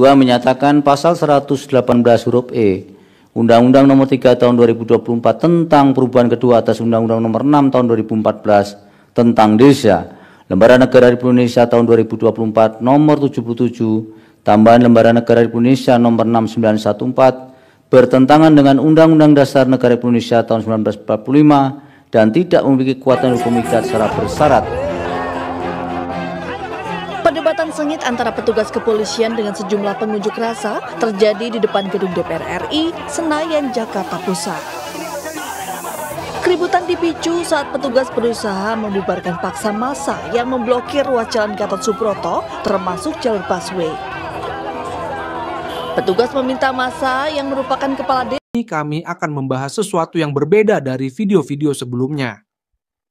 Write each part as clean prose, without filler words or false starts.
Kedua, menyatakan pasal 118 huruf E Undang-Undang Nomor 3 Tahun 2024 tentang perubahan kedua atas Undang-Undang Nomor 6 Tahun 2014 tentang Desa, Lembaran Negara Republik Indonesia tahun 2024 Nomor 77, tambahan Lembaran Negara Republik Indonesia Nomor 6914 bertentangan dengan Undang-Undang Dasar Negara Republik Indonesia tahun 1945 dan tidak memiliki kekuatan hukum ikat secara bersyarat. Perdebatan sengit antara petugas kepolisian dengan sejumlah pengunjuk rasa terjadi di depan gedung DPR RI, Senayan, Jakarta Pusat. Keributan dipicu saat petugas berusaha membubarkan paksa massa yang memblokir ruas Jalan Gatot Subroto, termasuk jalur busway. Petugas meminta massa yang merupakan kepala desa. Kami akan membahas sesuatu yang berbeda dari video-video sebelumnya.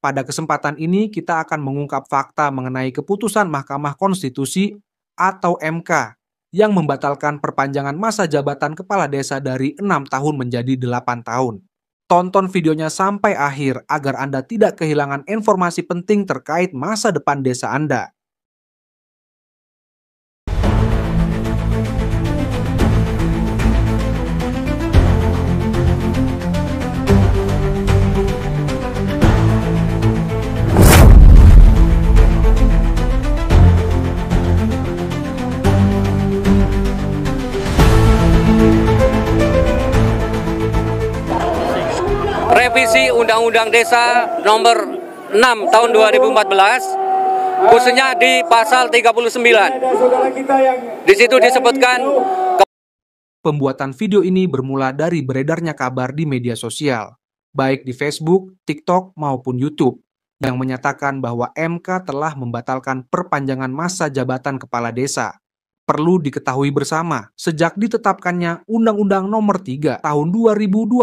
Pada kesempatan ini kita akan mengungkap fakta mengenai keputusan Mahkamah Konstitusi atau MK yang membatalkan perpanjangan masa jabatan kepala desa dari 6 tahun menjadi 8 tahun. Tonton videonya sampai akhir agar Anda tidak kehilangan informasi penting terkait masa depan desa Anda. Revisi Undang-Undang Desa Nomor 6 Tahun 2014, khususnya di pasal 39. Di situ disebutkan pembuatan video ini bermula dari beredarnya kabar di media sosial, baik di Facebook, TikTok, maupun YouTube, yang menyatakan bahwa MK telah membatalkan perpanjangan masa jabatan kepala desa. Perlu diketahui bersama, sejak ditetapkannya Undang-Undang Nomor 3 Tahun 2024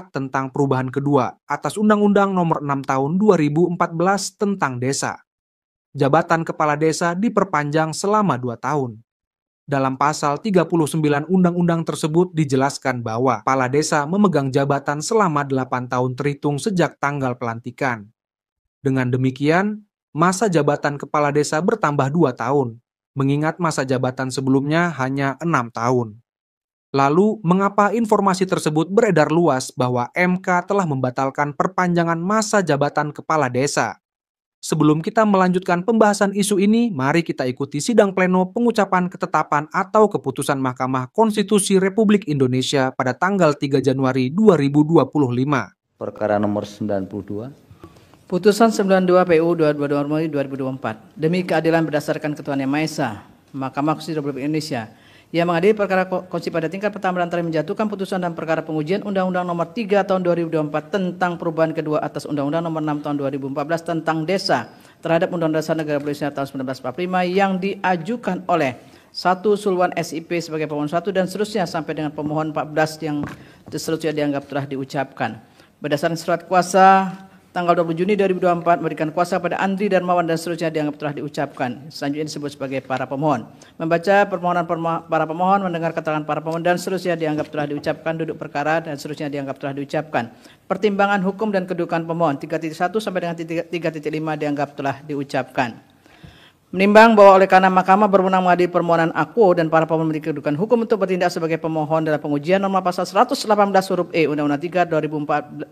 tentang perubahan kedua atas Undang-Undang Nomor 6 Tahun 2014 tentang desa, jabatan kepala desa diperpanjang selama 2 tahun. Dalam pasal 39 Undang-Undang tersebut dijelaskan bahwa kepala desa memegang jabatan selama 8 tahun terhitung sejak tanggal pelantikan. Dengan demikian, masa jabatan kepala desa bertambah 2 tahun. Mengingat masa jabatan sebelumnya hanya 6 tahun. Lalu, mengapa informasi tersebut beredar luas bahwa MK telah membatalkan perpanjangan masa jabatan kepala desa? Sebelum kita melanjutkan pembahasan isu ini, mari kita ikuti sidang pleno pengucapan ketetapan atau keputusan Mahkamah Konstitusi Republik Indonesia pada tanggal 3 Januari 2025. Perkara nomor 92. Putusan 92 PU 22/2024 demi keadilan berdasarkan ketuhanan yang Maha Esa, Mahkamah Konstitusi Republik Indonesia yang mengadili perkara konstitusi pada tingkat pertama dan terakhir menjatuhkan putusan dan perkara pengujian Undang-Undang Nomor 3 Tahun 2024 tentang perubahan kedua atas Undang-Undang Nomor 6 Tahun 2014 tentang desa terhadap Undang-Undang Dasar Negara Republik Indonesia tahun 1945 yang diajukan oleh 1 Sulwan SIP sebagai pemohon 1 dan seterusnya sampai dengan pemohon 14 yang seterusnya dianggap telah diucapkan. Berdasarkan surat kuasa tanggal 20 Juni 2024 memberikan kuasa pada Andri Darmawan dan seterusnya dianggap telah diucapkan. Selanjutnya disebut sebagai para pemohon. Membaca permohonan para pemohon, mendengar keterangan para pemohon dan seterusnya dianggap telah diucapkan, duduk perkara dan seterusnya dianggap telah diucapkan. Pertimbangan hukum dan kedudukan pemohon 3.1 sampai dengan 3.5 dianggap telah diucapkan. Menimbang bahwa oleh karena Mahkamah berwenang mengadili permohonan akuo dan para pemohon memiliki kedudukan hukum untuk bertindak sebagai pemohon dalam pengujian norma pasal 118 huruf E Undang-Undang 3 2024,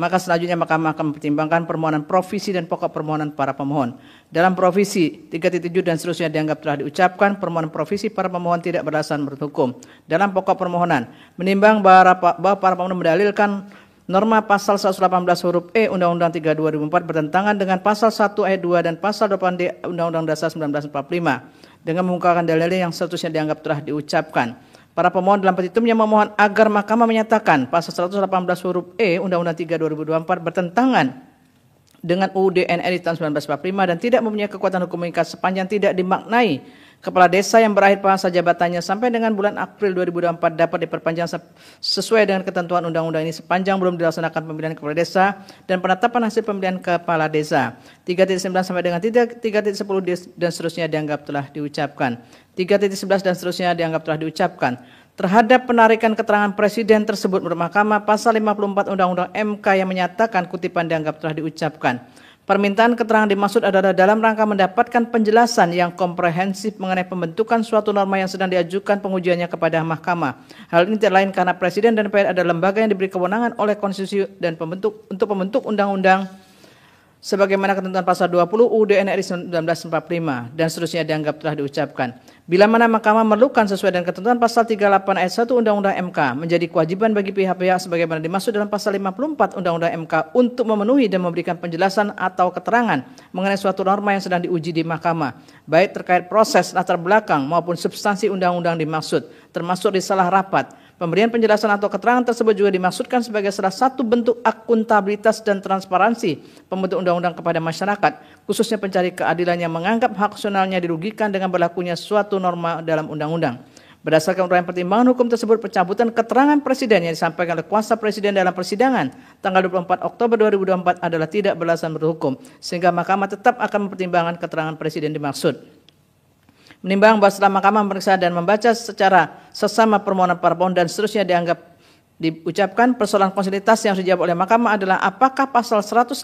maka selanjutnya Mahkamah akan mempertimbangkan permohonan provisi dan pokok permohonan para pemohon. Dalam provisi 3.7 dan seterusnya dianggap telah diucapkan, permohonan provisi para pemohon tidak berdasarkan menurut hukum. Dalam pokok permohonan, menimbang bahwa para pemohon mendalilkan norma pasal 118 huruf E Undang-Undang 3 2004 bertentangan dengan pasal 1 ayat 2 dan pasal 8D Undang-Undang Dasar 1945 dengan mengungkapkan dalil yang seterusnya dianggap telah diucapkan. Para pemohon dalam petitumnya memohon agar Mahkamah menyatakan pasal 118 huruf E Undang-Undang 3 2024 bertentangan dengan UUD NRI tahun 1945 dan tidak mempunyai kekuatan hukum mengikat sepanjang tidak dimaknai kepala desa yang berakhir masa jabatannya sampai dengan bulan April 2024 dapat diperpanjang sesuai dengan ketentuan undang-undang ini sepanjang belum dilaksanakan pemilihan kepala desa dan penetapan hasil pemilihan kepala desa. 3.9 sampai dengan 3.10 dan seterusnya dianggap telah diucapkan. 3.11 dan seterusnya dianggap telah diucapkan. Terhadap penarikan keterangan Presiden tersebut menurut Mahkamah pasal 54 Undang-Undang MK yang menyatakan kutipan dianggap telah diucapkan. Permintaan keterangan dimaksud adalah dalam rangka mendapatkan penjelasan yang komprehensif mengenai pembentukan suatu norma yang sedang diajukan pengujiannya kepada mahkamah. Hal ini tidak lain karena Presiden dan DPR adalah lembaga yang diberi kewenangan oleh konstitusi dan untuk membentuk undang-undang sebagaimana ketentuan pasal 20 UUD NRI 1945 dan seterusnya dianggap telah diucapkan. Bila mana mahkamah memerlukan sesuai dengan ketentuan pasal 38 ayat 1 Undang-Undang MK menjadi kewajiban bagi pihak-pihak sebagaimana dimaksud dalam pasal 54 Undang-Undang MK untuk memenuhi dan memberikan penjelasan atau keterangan mengenai suatu norma yang sedang diuji di mahkamah, baik terkait proses latar belakang maupun substansi undang-undang dimaksud, termasuk risalah rapat. Pemberian penjelasan atau keterangan tersebut juga dimaksudkan sebagai salah satu bentuk akuntabilitas dan transparansi pembentuk undang-undang kepada masyarakat, khususnya pencari keadilan yang menganggap hak konstitusionalnya dirugikan dengan berlakunya suatu norma dalam undang-undang. Berdasarkan uraian pertimbangan hukum tersebut, pencabutan keterangan Presiden yang disampaikan oleh kuasa Presiden dalam persidangan tanggal 24 Oktober 2024 adalah tidak beralasan berhukum, sehingga mahkamah tetap akan mempertimbangkan keterangan Presiden dimaksud. Menimbang bahwa setelah mahkamah memeriksa dan membaca secara sesama permohonan para pemohon dan seterusnya diucapkan persoalan konstitusionalitas yang harus dijawab oleh mahkamah adalah apakah pasal 118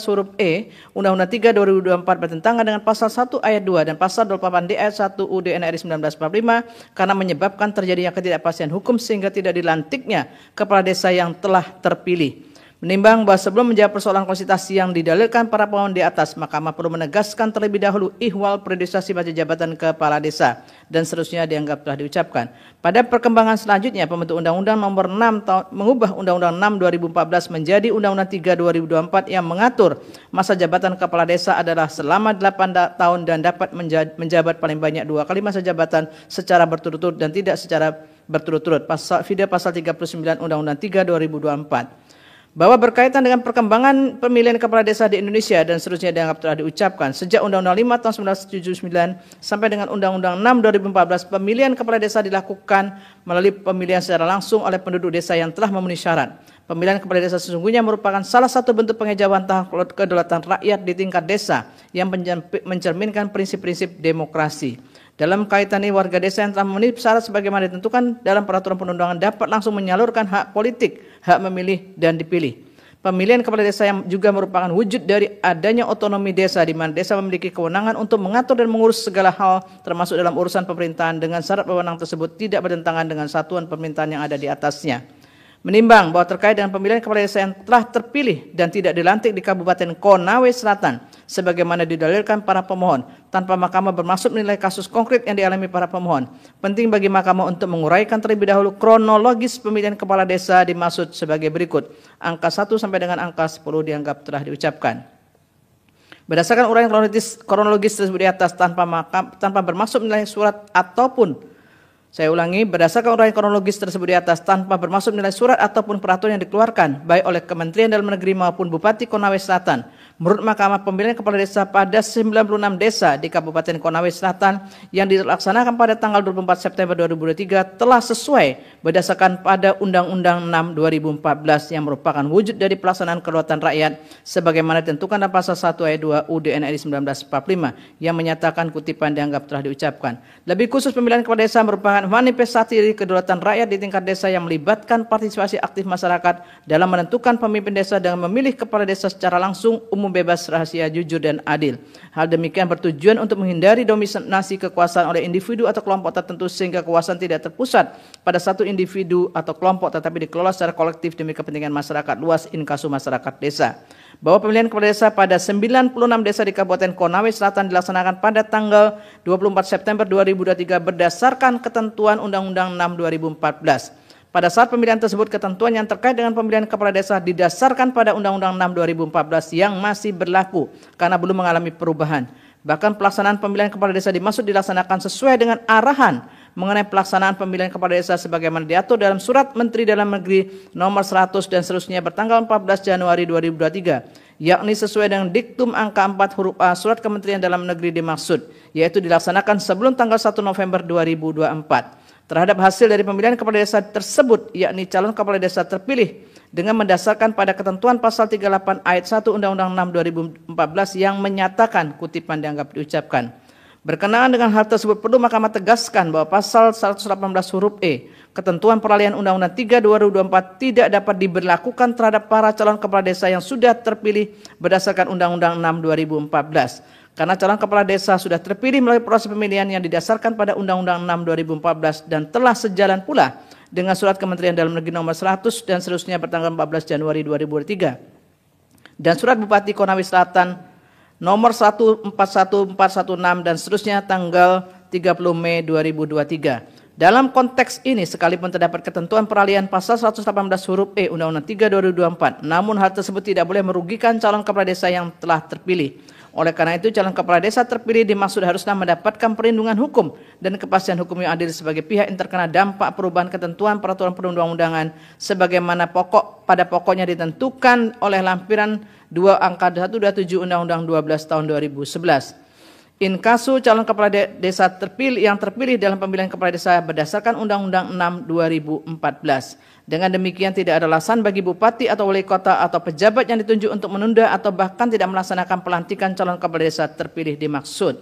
huruf E Undang-Undang 3 2024 bertentangan dengan pasal 1 ayat 2 dan pasal 28D ayat 1 UUD NRI 1945 karena menyebabkan terjadinya ketidakpastian hukum sehingga tidak dilantiknya kepala desa yang telah terpilih. Menimbang bahwa sebelum menjawab persoalan konstitusi yang didalilkan para pemohon di atas, mahkamah perlu menegaskan terlebih dahulu ihwal periodisasi masa jabatan kepala desa dan seterusnya dianggap telah diucapkan. Pada perkembangan selanjutnya, pembentuk Undang-Undang Nomor 6 mengubah Undang-Undang 6 2014 menjadi Undang-Undang 3 2024 yang mengatur masa jabatan kepala desa adalah selama 8 tahun dan dapat menjabat paling banyak 2 kali masa jabatan secara berturut-turut dan tidak secara berturut-turut. Pasal 39 Undang-Undang 3 2024. Bahwa berkaitan dengan perkembangan pemilihan kepala desa di Indonesia dan seterusnya dianggap telah diucapkan sejak Undang-Undang 5 tahun 1979 sampai dengan Undang-Undang 6 2014 pemilihan kepala desa dilakukan melalui pemilihan secara langsung oleh penduduk desa yang telah memenuhi syarat. Pemilihan kepala desa sesungguhnya merupakan salah satu bentuk pengejauhan tahap kedaulatan rakyat di tingkat desa yang mencerminkan prinsip-prinsip demokrasi. Dalam kaitan ini, warga desa yang telah memenuhi syarat sebagaimana ditentukan dalam peraturan perundangan dapat langsung menyalurkan hak politik, hak memilih dan dipilih. Pemilihan kepala desa yang juga merupakan wujud dari adanya otonomi desa di mana desa memiliki kewenangan untuk mengatur dan mengurus segala hal termasuk dalam urusan pemerintahan dengan syarat wewenang tersebut tidak bertentangan dengan satuan pemerintahan yang ada di atasnya. Menimbang bahwa terkait dengan pemilihan kepala desa yang telah terpilih dan tidak dilantik di Kabupaten Konawe Selatan sebagaimana didalilkan para pemohon tanpa mahkamah bermaksud menilai kasus konkret yang dialami para pemohon. Penting bagi mahkamah untuk menguraikan terlebih dahulu kronologis pemilihan kepala desa dimaksud sebagai berikut. Angka 1 sampai dengan angka 10 dianggap telah diucapkan. Berdasarkan uraian kronologis tersebut di atas tanpa bermaksud menilai surat ataupun saya ulangi, berdasarkan uraian kronologis tersebut di atas tanpa bermaksud menilai surat ataupun peraturan yang dikeluarkan baik oleh Kementerian Dalam Negeri maupun Bupati Konawe Selatan. Menurut mahkamah, pemilihan kepala desa pada 96 desa di Kabupaten Konawe Selatan yang dilaksanakan pada tanggal 24 September 2023 telah sesuai berdasarkan pada Undang-Undang 6 2014 yang merupakan wujud dari pelaksanaan kedaulatan rakyat sebagaimana ditentukan dalam pasal 1 ayat 2 UUD NRI 1945 yang menyatakan kutipan dianggap telah diucapkan. Lebih khusus, pemilihan kepala desa merupakan manifestasi dari kedaulatan rakyat di tingkat desa yang melibatkan partisipasi aktif masyarakat dalam menentukan pemimpin desa dengan memilih kepala desa secara langsung, umum, bebas, rahasia, jujur, dan adil. Hal demikian bertujuan untuk menghindari dominasi kekuasaan oleh individu atau kelompok tertentu sehingga kekuasaan tidak terpusat pada satu individu atau kelompok tetapi dikelola secara kolektif demi kepentingan masyarakat luas inkasu masyarakat desa. Bahwa pemilihan kepala desa pada 96 desa di Kabupaten Konawe Selatan dilaksanakan pada tanggal 24 September 2023 berdasarkan ketentuan Undang-Undang 6 2014. Pada saat pemilihan tersebut, ketentuan yang terkait dengan pemilihan kepala desa didasarkan pada Undang-Undang 6 2014 yang masih berlaku karena belum mengalami perubahan. Bahkan pelaksanaan pemilihan kepala desa dimaksud dilaksanakan sesuai dengan arahan mengenai pelaksanaan pemilihan kepala desa sebagaimana diatur dalam Surat Menteri Dalam Negeri Nomor 100 dan seterusnya bertanggal 14 Januari 2023, yakni sesuai dengan diktum angka 4 huruf A Surat Kementerian Dalam Negeri dimaksud, yaitu dilaksanakan sebelum tanggal 1 November 2024. Terhadap hasil dari pemilihan kepala desa tersebut, yakni calon kepala desa terpilih dengan mendasarkan pada ketentuan pasal 38 ayat 1 Undang-Undang 6 2014 yang menyatakan kutipan dianggap diucapkan. Berkenaan dengan hal tersebut perlu Mahkamah tegaskan bahwa pasal 118 huruf E ketentuan peralihan Undang-Undang 3 2024 tidak dapat diberlakukan terhadap para calon kepala desa yang sudah terpilih berdasarkan Undang-Undang 6 2014. Karena calon kepala desa sudah terpilih melalui proses pemilihan yang didasarkan pada Undang-Undang 6 2014 dan telah sejalan pula dengan Surat Kementerian Dalam Negeri nomor 100 dan seterusnya bertanggal 14 Januari 2023 dan Surat Bupati Konawe Selatan nomor 141416 dan seterusnya tanggal 30 Mei 2023. Dalam konteks ini, sekalipun terdapat ketentuan peralihan pasal 118 huruf E Undang-Undang 3 2024, namun hal tersebut tidak boleh merugikan calon kepala desa yang telah terpilih. Oleh karena itu, calon kepala desa terpilih dimaksud haruslah mendapatkan perlindungan hukum dan kepastian hukum yang adil sebagai pihak yang terkena dampak perubahan ketentuan peraturan perundang-undangan sebagaimana pada pokoknya ditentukan oleh lampiran 2 angka 127 Undang-Undang 12 tahun 2011. In kasu calon kepala desa yang terpilih dalam pemilihan kepala desa berdasarkan Undang-Undang 6 2014. Dengan demikian tidak ada alasan bagi bupati atau wali kota atau pejabat yang ditunjuk untuk menunda atau bahkan tidak melaksanakan pelantikan calon kepala desa terpilih dimaksud.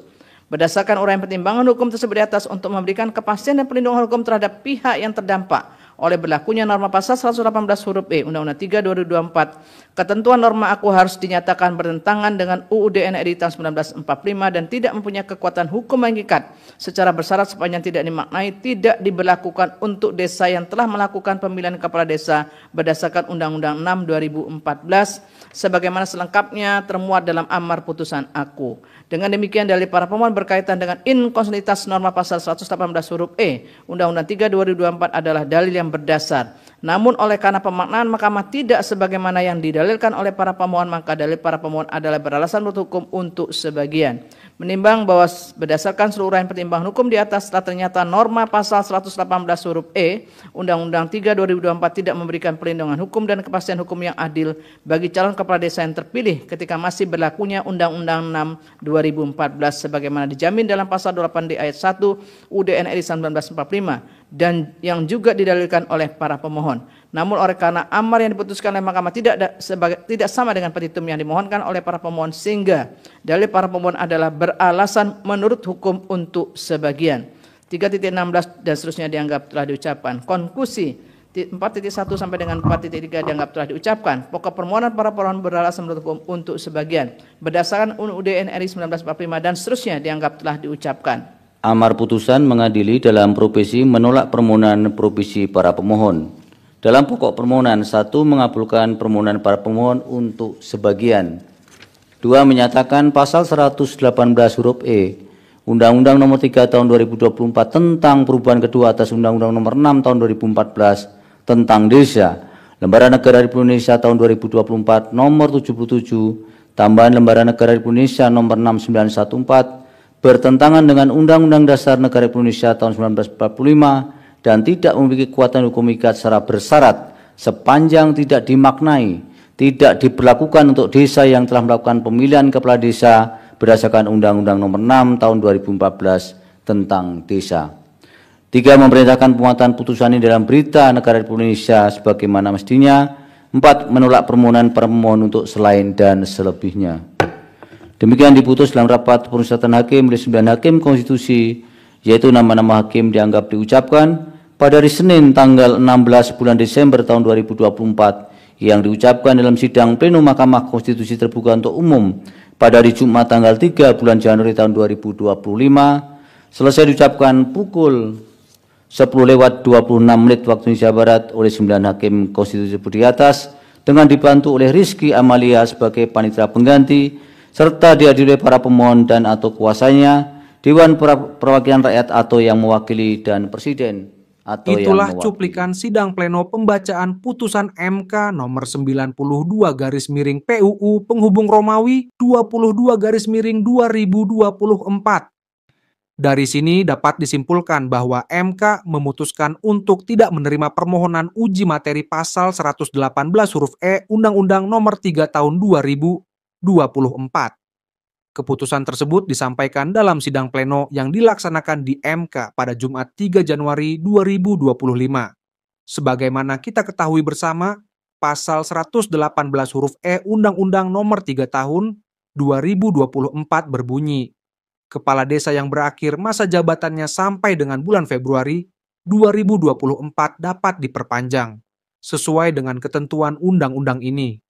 Berdasarkan uraian pertimbangan hukum tersebut di atas untuk memberikan kepastian dan perlindungan hukum terhadap pihak yang terdampak oleh berlakunya norma pasal 118 huruf E Undang-Undang 3 2024, ketentuan norma aku harus dinyatakan bertentangan dengan UUD NRI tahun 1945 dan tidak mempunyai kekuatan hukum mengikat secara bersyarat sepanjang tidak dimaknai tidak diberlakukan untuk desa yang telah melakukan pemilihan kepala desa berdasarkan Undang-Undang 6 2014 sebagaimana selengkapnya termuat dalam amar putusan aku. Dengan demikian dalil para pemohon berkaitan dengan inkonstitusionalitas norma pasal 118 huruf E Undang-Undang 3 2024 adalah dalil yang berdasar. Namun oleh karena pemaknaan Mahkamah tidak sebagaimana yang didalilkan oleh para pemohon, maka dalil para pemohon adalah beralasan menurut hukum untuk sebagian. Menimbang bahwa berdasarkan seluruh uraian pertimbangan hukum di atas telah ternyata norma pasal 118 huruf E Undang-Undang 3 2024 tidak memberikan perlindungan hukum dan kepastian hukum yang adil bagi calon kepala desa yang terpilih ketika masih berlakunya Undang-Undang 6 2014 sebagaimana dijamin dalam pasal 8D ayat 1 UUD NRI 1945 dan yang juga didalilkan oleh para pemohon. Namun oleh karena amar yang diputuskan oleh Mahkamah tidak sama dengan petitum yang dimohonkan oleh para pemohon sehingga dalil para pemohon adalah beralasan menurut hukum untuk sebagian. 3.16 dan seterusnya dianggap telah diucapkan. Konklusi 4.1 sampai dengan 4.3 dianggap telah diucapkan. Pokok permohonan para pemohon beralasan menurut hukum untuk sebagian. Berdasarkan UUD NRI 1945 dan seterusnya dianggap telah diucapkan. Amar putusan mengadili dalam provisi menolak permohonan provisi para pemohon. Dalam pokok permohonan, 1. Mengabulkan permohonan para pemohon untuk sebagian. 2. Menyatakan pasal 118 huruf E Undang-Undang nomor 3 tahun 2024 tentang perubahan kedua atas Undang-Undang nomor 6 tahun 2014 tentang desa, Lembaran Negara Republik Indonesia tahun 2024 nomor 77, tambahan Lembaran Negara Republik Indonesia nomor 6914 bertentangan dengan Undang-Undang Dasar Negara Republik Indonesia tahun 1945 dan tidak memiliki kekuatan hukum ikat secara bersyarat sepanjang tidak dimaknai, tidak diberlakukan untuk desa yang telah melakukan pemilihan kepala desa berdasarkan Undang-Undang nomor 6 tahun 2014 tentang desa. 3. Memerintahkan penguatan putusan ini dalam berita Negara Republik Indonesia sebagaimana mestinya. 4. Menolak permohonan para pemohon untuk selain dan selebihnya. Demikian diputus dalam rapat permusyawaratan hakim oleh 9 hakim konstitusi, yaitu nama-nama hakim dianggap diucapkan pada hari Senin tanggal 16 bulan Desember tahun 2024 yang diucapkan dalam sidang pleno Mahkamah Konstitusi terbuka untuk umum pada hari Jumat tanggal 3 bulan Januari tahun 2025 selesai diucapkan pukul 10:26 waktu Indonesia Barat oleh 9 hakim konstitusi di atas dengan dibantu oleh Rizky Amalia sebagai panitera pengganti serta dihadiri oleh para pemohon dan atau kuasanya, Dewan Perwakilan Rakyat atau yang mewakili dan Presiden atau itulah yang cuplikan sidang pleno pembacaan putusan MK nomor 92/PUU penghubung Romawi 22/2024. Dari sini dapat disimpulkan bahwa MK memutuskan untuk tidak menerima permohonan uji materi pasal 118 huruf E Undang-Undang nomor 3 tahun 2024. Keputusan tersebut disampaikan dalam sidang pleno yang dilaksanakan di MK pada Jumat 3 Januari 2025. Sebagaimana kita ketahui bersama, pasal 118 huruf E Undang-Undang nomor 3 tahun 2024 berbunyi, Kepala desa yang berakhir masa jabatannya sampai dengan bulan Februari 2024 dapat diperpanjang, sesuai dengan ketentuan undang-undang ini.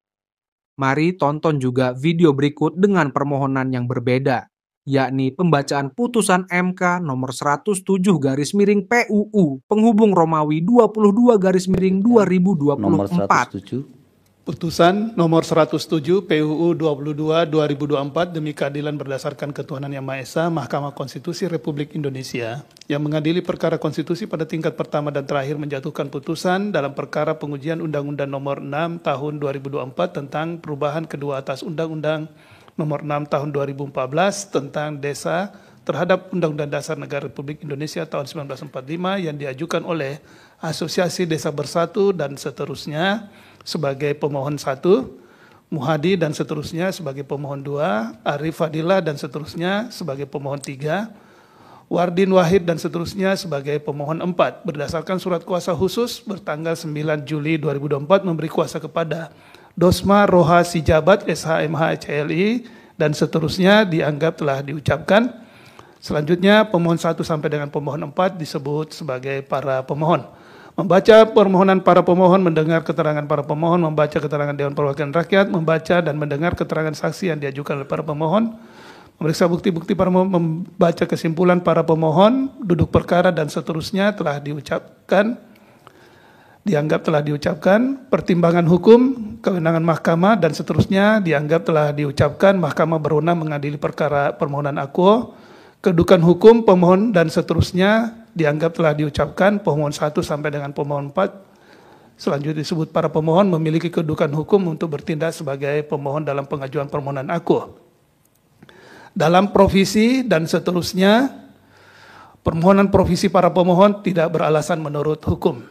Mari tonton juga video berikut dengan permohonan yang berbeda, yakni pembacaan putusan MK nomor 107/PUU penghubung Romawi 22/2024. Nomor 107. Putusan nomor 107 PUU 22/2024 demi keadilan berdasarkan ketuhanan yang Maha Esa, Mahkamah Konstitusi Republik Indonesia yang mengadili perkara konstitusi pada tingkat pertama dan terakhir menjatuhkan putusan dalam perkara pengujian Undang-Undang nomor 6 tahun 2024 tentang perubahan kedua atas Undang-Undang nomor 6 tahun 2014 tentang desa terhadap Undang-Undang Dasar Negara Republik Indonesia tahun 1945 yang diajukan oleh Asosiasi Desa Bersatu dan seterusnya sebagai pemohon 1, Muhadi dan seterusnya sebagai pemohon 2, Arif Fadilah dan seterusnya sebagai pemohon 3, Wardin Wahid dan seterusnya sebagai pemohon 4. Berdasarkan surat kuasa khusus bertanggal 9 Juli 2024 memberi kuasa kepada Dosma Roha Sijabat SHMH CLI dan seterusnya dianggap telah diucapkan. Selanjutnya pemohon 1 sampai dengan pemohon 4 disebut sebagai para pemohon. Membaca permohonan para pemohon, mendengar keterangan para pemohon, membaca keterangan Dewan Perwakilan Rakyat, membaca dan mendengar keterangan saksi yang diajukan oleh para pemohon, memeriksa bukti-bukti para pemohon, membaca kesimpulan para pemohon, duduk perkara dan seterusnya telah diucapkan, dianggap telah diucapkan, pertimbangan hukum, kewenangan mahkamah dan seterusnya dianggap telah diucapkan, mahkamah berwenang mengadili perkara permohonan akuo, kedudukan hukum pemohon dan seterusnya dianggap telah diucapkan, pemohon 1 sampai dengan pemohon 4. Selanjutnya disebut para pemohon memiliki kedudukan hukum untuk bertindak sebagai pemohon dalam pengajuan permohonan akuo. Dalam provisi dan seterusnya, permohonan provisi para pemohon tidak beralasan menurut hukum.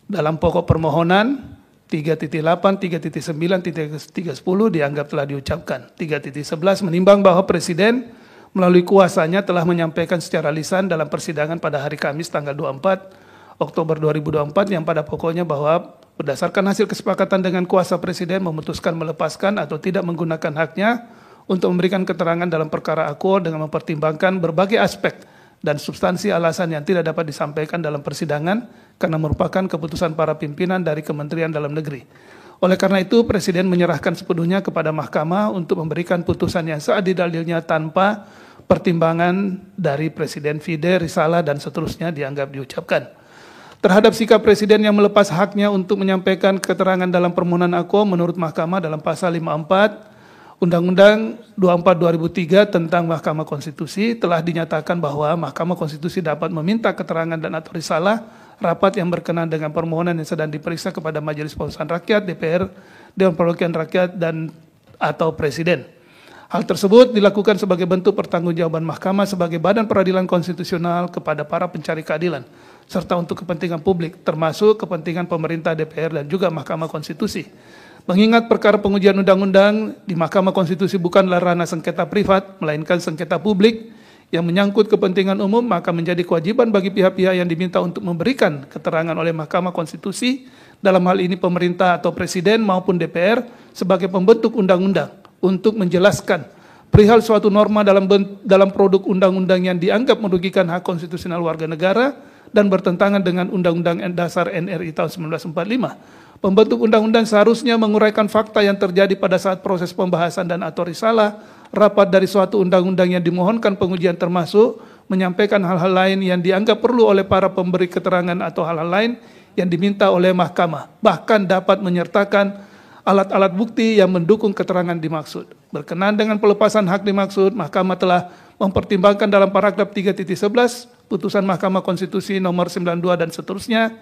Dalam pokok permohonan 3.8, 3.9, 3.10 dianggap telah diucapkan. 3.11 menimbang bahwa Presiden melalui kuasanya telah menyampaikan secara lisan dalam persidangan pada hari Kamis tanggal 24 Oktober 2024 yang pada pokoknya bahwa berdasarkan hasil kesepakatan dengan kuasa Presiden memutuskan melepaskan atau tidak menggunakan haknya untuk memberikan keterangan dalam perkara akuo dengan mempertimbangkan berbagai aspek dan substansi alasan yang tidak dapat disampaikan dalam persidangan karena merupakan keputusan para pimpinan dari Kementerian Dalam Negeri. Oleh karena itu, Presiden menyerahkan sepenuhnya kepada Mahkamah untuk memberikan putusan yang seadil-adilnya tanpa pertimbangan dari Presiden Fide, Risalah, dan seterusnya dianggap diucapkan. Terhadap sikap Presiden yang melepas haknya untuk menyampaikan keterangan dalam permohonan akuo menurut Mahkamah dalam pasal 54 Undang-Undang 24/2003 tentang Mahkamah Konstitusi telah dinyatakan bahwa Mahkamah Konstitusi dapat meminta keterangan dan atau risalah rapat yang berkenaan dengan permohonan yang sedang diperiksa kepada Majelis Permusyawaratan Rakyat, DPR, Dewan Perwakilan Rakyat, dan atau Presiden. Hal tersebut dilakukan sebagai bentuk pertanggungjawaban Mahkamah sebagai badan peradilan konstitusional kepada para pencari keadilan, serta untuk kepentingan publik, termasuk kepentingan pemerintah, DPR, dan juga Mahkamah Konstitusi. Mengingat perkara pengujian undang-undang di Mahkamah Konstitusi bukanlah ranah sengketa privat, melainkan sengketa publik, yang menyangkut kepentingan umum, maka menjadi kewajiban bagi pihak-pihak yang diminta untuk memberikan keterangan oleh Mahkamah Konstitusi, dalam hal ini pemerintah atau Presiden maupun DPR, sebagai pembentuk undang-undang, untuk menjelaskan perihal suatu norma dalam produk undang-undang yang dianggap merugikan hak konstitusional warga negara dan bertentangan dengan Undang-Undang Dasar NRI tahun 1945. Pembentuk undang-undang seharusnya menguraikan fakta yang terjadi pada saat proses pembahasan dan atau risalah rapat dari suatu undang-undang yang dimohonkan pengujian, termasuk menyampaikan hal-hal lain yang dianggap perlu oleh para pemberi keterangan atau hal-hal lain yang diminta oleh Mahkamah. Bahkan dapat menyertakan alat-alat bukti yang mendukung keterangan dimaksud. Berkenaan dengan pelepasan hak dimaksud, Mahkamah telah mempertimbangkan dalam paragraf 3.11 putusan Mahkamah Konstitusi nomor 92 dan seterusnya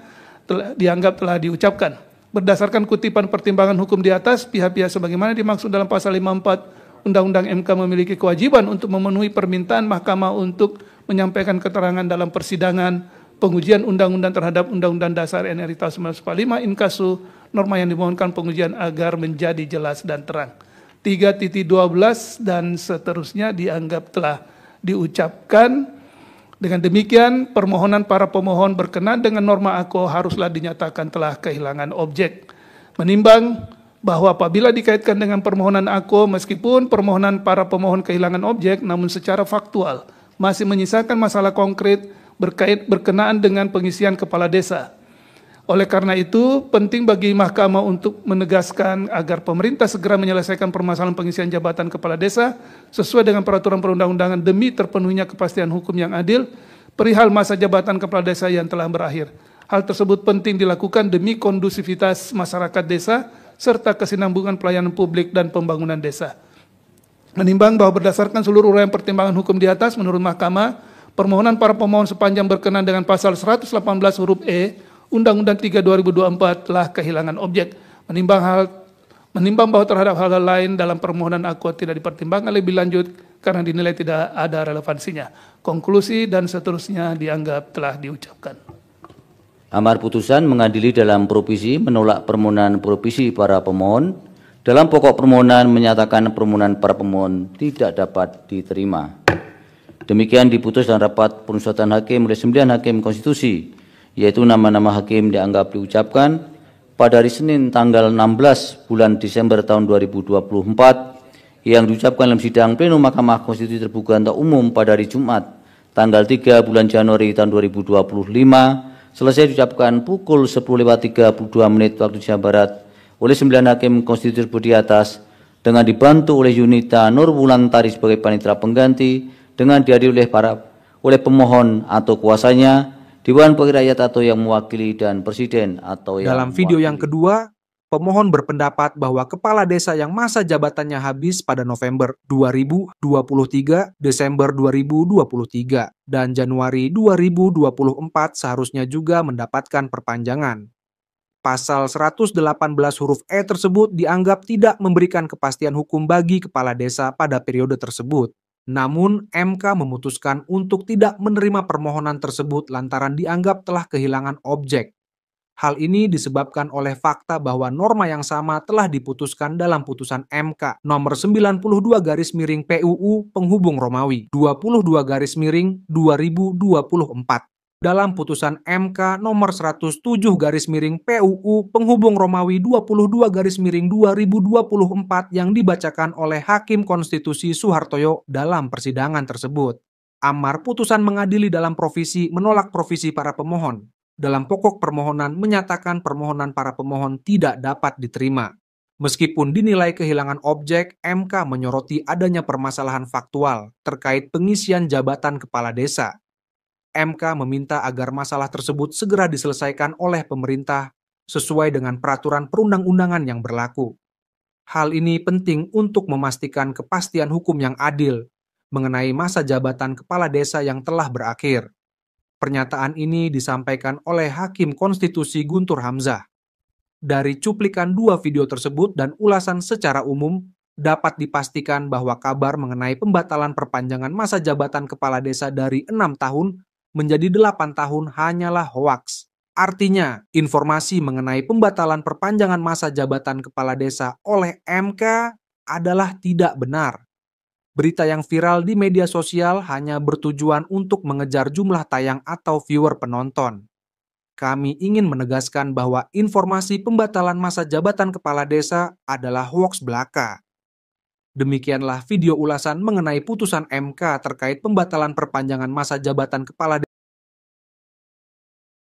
dianggap telah diucapkan. Berdasarkan kutipan pertimbangan hukum di atas, pihak-pihak sebagaimana dimaksud dalam pasal 54 Undang-Undang MK memiliki kewajiban untuk memenuhi permintaan Mahkamah untuk menyampaikan keterangan dalam persidangan pengujian undang-undang terhadap Undang-Undang Dasar NRI tahun 1945 inkasu norma yang dimohonkan pengujian agar menjadi jelas dan terang. 3.12 dan seterusnya dianggap telah diucapkan. Dengan demikian, permohonan para pemohon berkenaan dengan norma akuo haruslah dinyatakan telah kehilangan objek. Menimbang bahwa apabila dikaitkan dengan permohonan AKO, meskipun permohonan para pemohon kehilangan objek, namun secara faktual masih menyisakan masalah konkret berkenaan dengan pengisian kepala desa. Oleh karena itu, penting bagi Mahkamah untuk menegaskan agar pemerintah segera menyelesaikan permasalahan pengisian jabatan kepala desa sesuai dengan peraturan perundang-undangan demi terpenuhinya kepastian hukum yang adil perihal masa jabatan kepala desa yang telah berakhir. Hal tersebut penting dilakukan demi kondusivitas masyarakat desa serta kesinambungan pelayanan publik dan pembangunan desa. Menimbang bahwa berdasarkan seluruh uraian pertimbangan hukum di atas, menurut Mahkamah, permohonan para pemohon sepanjang berkenaan dengan pasal 118 huruf E Undang-Undang 3 2024 telah kehilangan objek. Menimbang bahwa terhadap hal-hal lain dalam permohonan AKO tidak dipertimbangkan lebih lanjut karena dinilai tidak ada relevansinya. Konklusi dan seterusnya dianggap telah diucapkan. Amar putusan mengadili dalam provisi menolak permohonan provisi para pemohon. Dalam pokok permohonan menyatakan permohonan para pemohon tidak dapat diterima. Demikian diputus dalam rapat pengusutan hakim oleh 9 hakim konstitusi, yaitu nama-nama hakim dianggap diucapkan pada hari Senin tanggal 16 bulan Desember tahun 2024 yang diucapkan dalam sidang plenum Mahkamah Konstitusi terbuka untuk umum pada hari Jumat tanggal 3 bulan Januari tahun 2025 selesai diucapkan pukul 10.32 waktu Indonesia Barat oleh 9 hakim konstitusi tersebut di atas dengan dibantu oleh Yunita Nurwulantari sebagai panitera pengganti dengan dihadiri oleh pemohon atau kuasanya, Dewan Perwakilan Rakyat atau yang mewakili, dan Presiden atau yang Dalam video yang kedua, pemohon berpendapat bahwa kepala desa yang masa jabatannya habis pada November 2023, Desember 2023, dan Januari 2024 seharusnya juga mendapatkan perpanjangan. Pasal 118 huruf E tersebut dianggap tidak memberikan kepastian hukum bagi kepala desa pada periode tersebut. Namun, MK memutuskan untuk tidak menerima permohonan tersebut lantaran dianggap telah kehilangan objek. Hal ini disebabkan oleh fakta bahwa norma yang sama telah diputuskan dalam putusan MK nomor 92/PUU penghubung Romawi 22/2024. Dalam putusan MK nomor 107/PUU penghubung Romawi 22/2024 yang dibacakan oleh Hakim Konstitusi Suhartoyo dalam persidangan tersebut. Amar putusan mengadili dalam provisi menolak provisi para pemohon. Dalam pokok permohonan menyatakan permohonan para pemohon tidak dapat diterima. Meskipun dinilai kehilangan objek, MK menyoroti adanya permasalahan faktual terkait pengisian jabatan kepala desa. MK meminta agar masalah tersebut segera diselesaikan oleh pemerintah sesuai dengan peraturan perundang-undangan yang berlaku. Hal ini penting untuk memastikan kepastian hukum yang adil mengenai masa jabatan kepala desa yang telah berakhir. Pernyataan ini disampaikan oleh Hakim Konstitusi Guntur Hamzah. Dari cuplikan 2 video tersebut dan ulasan secara umum, dapat dipastikan bahwa kabar mengenai pembatalan perpanjangan masa jabatan kepala desa dari 6 tahun menjadi 8 tahun hanyalah hoaks. Artinya, informasi mengenai pembatalan perpanjangan masa jabatan kepala desa oleh MK adalah tidak benar. Berita yang viral di media sosial hanya bertujuan untuk mengejar jumlah tayang atau viewer penonton. Kami ingin menegaskan bahwa informasi pembatalan masa jabatan kepala desa adalah hoaks belaka. Demikianlah video ulasan mengenai putusan MK terkait pembatalan perpanjangan masa jabatan kepala desa